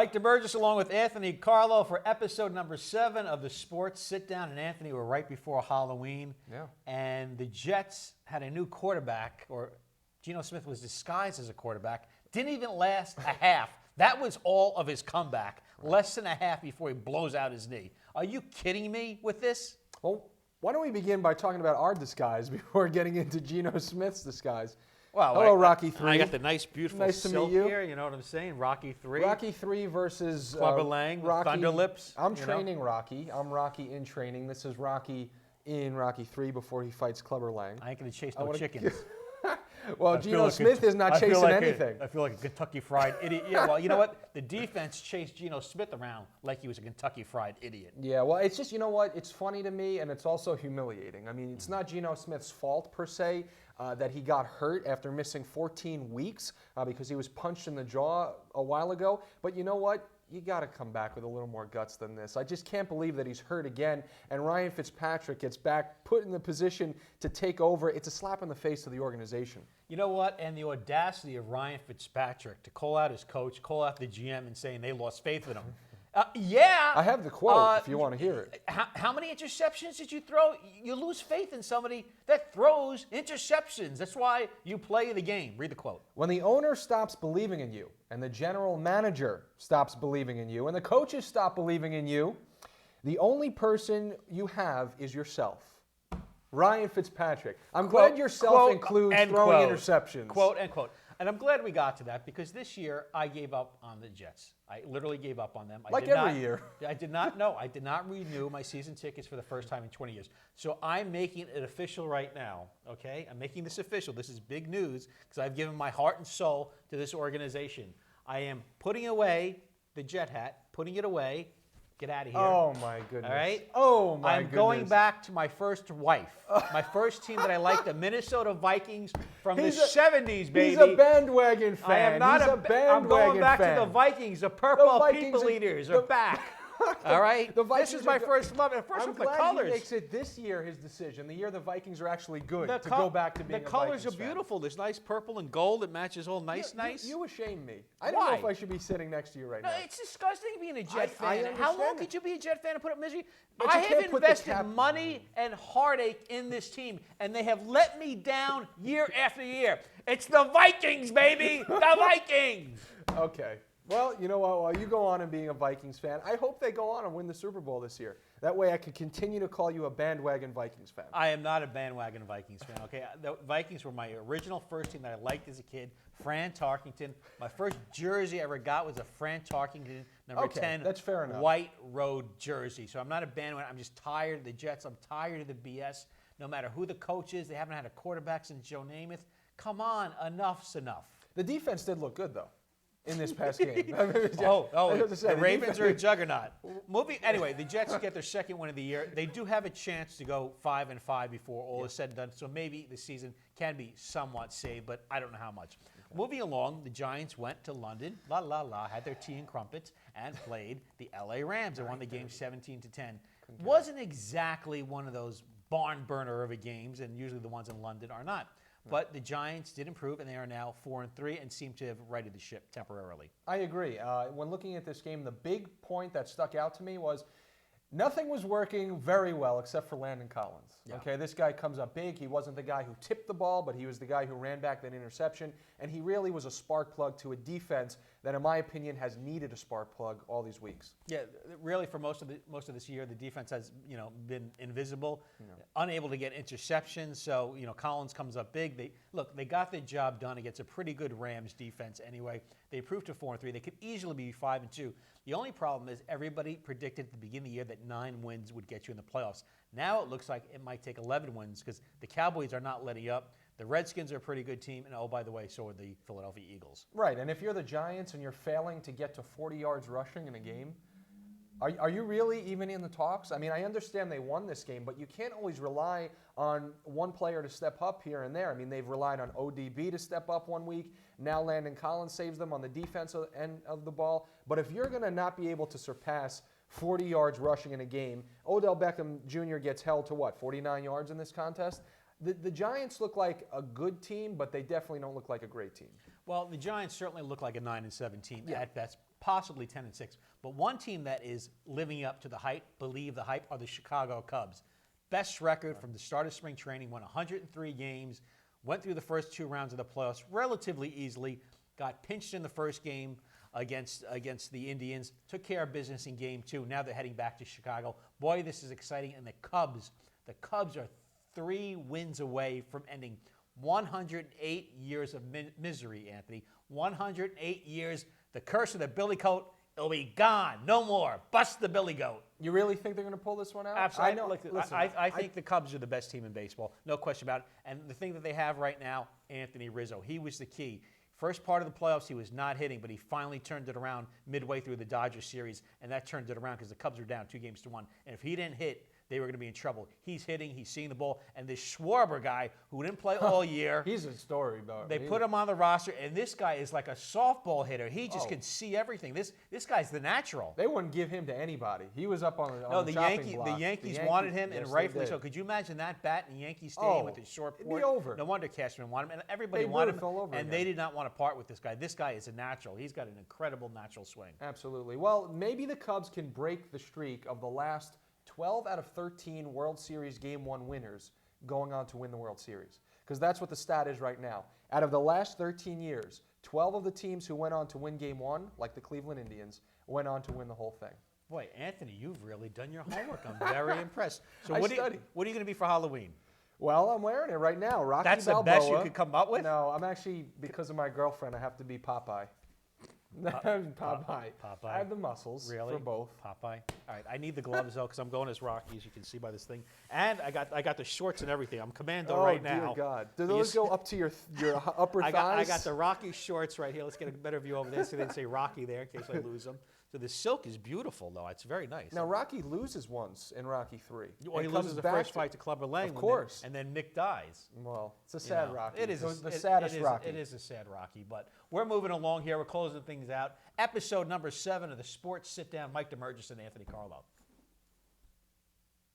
Mike Damergis along with Anthony Carlo for episode number 7 of the Sports Sit-Down. And Anthony, we're right before Halloween. Yeah. And the Jets had a new quarterback, or Geno Smith was disguised as a quarterback. Didn't even last a half. That was all of his comeback. Less than a half before he blows out his knee. Are you kidding me with this? Well, why don't we begin by talking about our disguise before getting into Geno Smith's disguise? Well, hello, Rocky 3. I got the nice, beautiful Nice to silk meet you. here. You know what I'm saying? Rocky 3. Rocky 3 versus Clubber Lang, Rocky. Thunderlips. I'm training Rocky. I'm Rocky in training. This is Rocky in Rocky 3 before he fights Clubber Lang. I ain't going to chase no chickens. Well, Geno Smith is not chasing anything. I feel like a Kentucky Fried Idiot. Yeah, well, you know what? The defense chased Geno Smith around like he was a Kentucky Fried Idiot. Yeah, well, it's just, you know what? It's funny to me, and it's also humiliating. I mean, it's not Geno Smith's fault, per se, that he got hurt after missing 14 weeks because he was punched in the jaw a while ago. But you know what? You got to come back with a little more guts than this. I just can't believe that he's hurt again, and Ryan Fitzpatrick gets back, put in the position to take over. It's a slap in the face to the organization. You know what? And the audacity of Ryan Fitzpatrick to call out his coach, call out the GM, and saying they lost faith in him. Yeah. I have the quote if you want to hear it. How many interceptions did you throw? You lose faith in somebody that throws interceptions. That's why you play the game. Read the quote. When the owner stops believing in you, and the general manager stops believing in you, and the coaches stop believing in you, the only person you have is yourself. Ryan Fitzpatrick. I'm glad yourself includes throwing interceptions. Quote, end quote. And I'm glad we got to that because this year I gave up on the Jets. I literally gave up on them. Like every year. I did not renew my season tickets for the first time in 20 years. So I'm making it official right now, okay? I'm making this official. This is big news because I've given my heart and soul to this organization. I am putting away the Jet hat, putting it away. Get out of here. Oh, my goodness. All right? Oh, my goodness. I'm going back to my first wife. My first team that I liked, the Minnesota Vikings from the 70s, baby. He's a bandwagon fan. I am not a bandwagon fan. I'm going back to the Vikings. The Purple People Eaters are back. All right? This is my first love. And first, I'm with the glad colors. he makes it this year his decision, the year the Vikings are actually good, to go back to being a Vikings fan. The colors are beautiful. There's nice purple and gold. It matches all nice. You shame me. I don't know if I should be sitting next to you right now. No, it's disgusting being a Jet fan. I How long could you be a Jet fan and put up misery? But I have invested money and heartache in this team, and they have let me down year after year. It's the Vikings, baby! The Vikings! Okay. Well, you know what? While you go on and being a Vikings fan, I hope they go on and win the Super Bowl this year. That way I can continue to call you a bandwagon Vikings fan. I am not a bandwagon Vikings fan, okay? The Vikings were my original first team that I liked as a kid. Fran Tarkenton. My first jersey I ever got was a Fran Tarkenton number 10 that's fair enough. white road jersey. So I'm not a bandwagon. I'm just tired of the Jets. I'm tired of the BS. No matter who the coach is, they haven't had a quarterback since Joe Namath. Come on, enough's enough. The defense did look good, though, in this past game. The Ravens are a juggernaut. Anyway, the Jets get their second win of the year. They do have a chance to go 5-5 before all is said and done. So maybe the season can be somewhat saved, but I don't know how much. Moving along, the Giants went to London, had their tea and crumpets, and played the LA Rams and won the game 17-10. Wasn't exactly one of those barn burner of a games, and usually the ones in London are not. But the Giants did improve, and they are now 4-3 and seem to have righted the ship temporarily. I agree. When looking at this game, the big point that stuck out to me was nothing was working very well except for Landon Collins. Yeah. Okay, this guy comes up big. He wasn't the guy who tipped the ball, but he was the guy who ran back that interception, and he really was a spark plug to a defense that, in my opinion, has needed a spark plug all these weeks. Yeah, really, for most of this year, the defense has been invisible, unable to get interceptions. So Collins comes up big. They got the job done against a pretty good Rams defense anyway. They improved to 4-3. They could easily be 5-2. The only problem is everybody predicted at the beginning of the year that 9 wins would get you in the playoffs. Now it looks like it might take 11 wins because the Cowboys are not letting up. The Redskins are a pretty good team, and oh, by the way, so are the Philadelphia Eagles. Right, and if you're the Giants and you're failing to get to 40 yards rushing in a game, are you really even in the talks? I mean, I understand they won this game, but you can't always rely on one player to step up here and there. I mean, they've relied on ODB to step up one week. Now Landon Collins saves them on the defensive end of the ball. But if you're going to not be able to surpass 40 yards rushing in a game, Odell Beckham Jr. gets held to what, 49 yards in this contest? The Giants look like a good team, but they definitely don't look like a great team. Well, the Giants certainly look like a 9-7 team at best. possibly 10-6. But one team that is living up to the hype, believe the hype, are the Chicago Cubs. Best record from the start of spring training, won 103 games, went through the first 2 rounds of the playoffs relatively easily, got pinched in the first game against the Indians, took care of business in game 2. Now they're heading back to Chicago. Boy, this is exciting. And the Cubs are 3 wins away from ending 108 years of misery, Anthony. 108 years. The curse of the billy coat, it'll be gone. No more. Bust the billy goat. You really think they're going to pull this one out? Absolutely. I think the Cubs are the best team in baseball. No question about it. And the thing that they have right now, Anthony Rizzo, he was the key. First part of the playoffs, he was not hitting, but he finally turned it around midway through the Dodgers series, and that turned it around because the Cubs were down 2-1. And if he didn't hit, they were going to be in trouble. He's hitting, he's seeing the ball, and this Schwarber guy who didn't play all year. He's a story, though. They put him on the roster, and this guy is like a softball hitter. He just can see everything. This guy's the natural. They wouldn't give him to anybody. He was up on the chopping block. The Yankees wanted him, and rightfully so. Could you imagine that bat in Yankee Stadium with his short port? It'd be over. No wonder Cashman wanted him, and everybody wanted him, and they did not want to part with this guy. This guy is a natural. He's got an incredible natural swing. Absolutely. Well, maybe the Cubs can break the streak of the last 12 out of 13 World Series Game 1 winners going on to win the World Series. Because that's what the stat is right now. Out of the last 13 years, 12 of the teams who went on to win Game 1, like the Cleveland Indians, went on to win the whole thing. Boy, Anthony, you've really done your homework. I'm very impressed. So what are you going to be for Halloween? Well, I'm wearing it right now. Rocky That's Balboa. the best you could come up with? No, I'm actually, because of my girlfriend, I have to be Popeye. Popeye. I have the muscles for both. Popeye. All right, I need the gloves though because I'm going as Rocky, as you can see by this thing, and I got the shorts and everything. I'm commando right now. Oh dear God! Do those go up to your upper thighs? I got the Rocky shorts right here. Let's get a better view over there so they didn't say Rocky there in case I lose them. So the silk is beautiful though. It's very nice. Now Rocky loses once in Rocky 3. Well, he loses the first fight to Clubber Lang. Of course. And then Mick dies. Well, it's a sad Rocky. It is the saddest Rocky. It is a sad Rocky, but we're moving along here. We're closing things out. Episode number 7 of the Sports Sit Down. Mike Damergis and Anthony Carlo.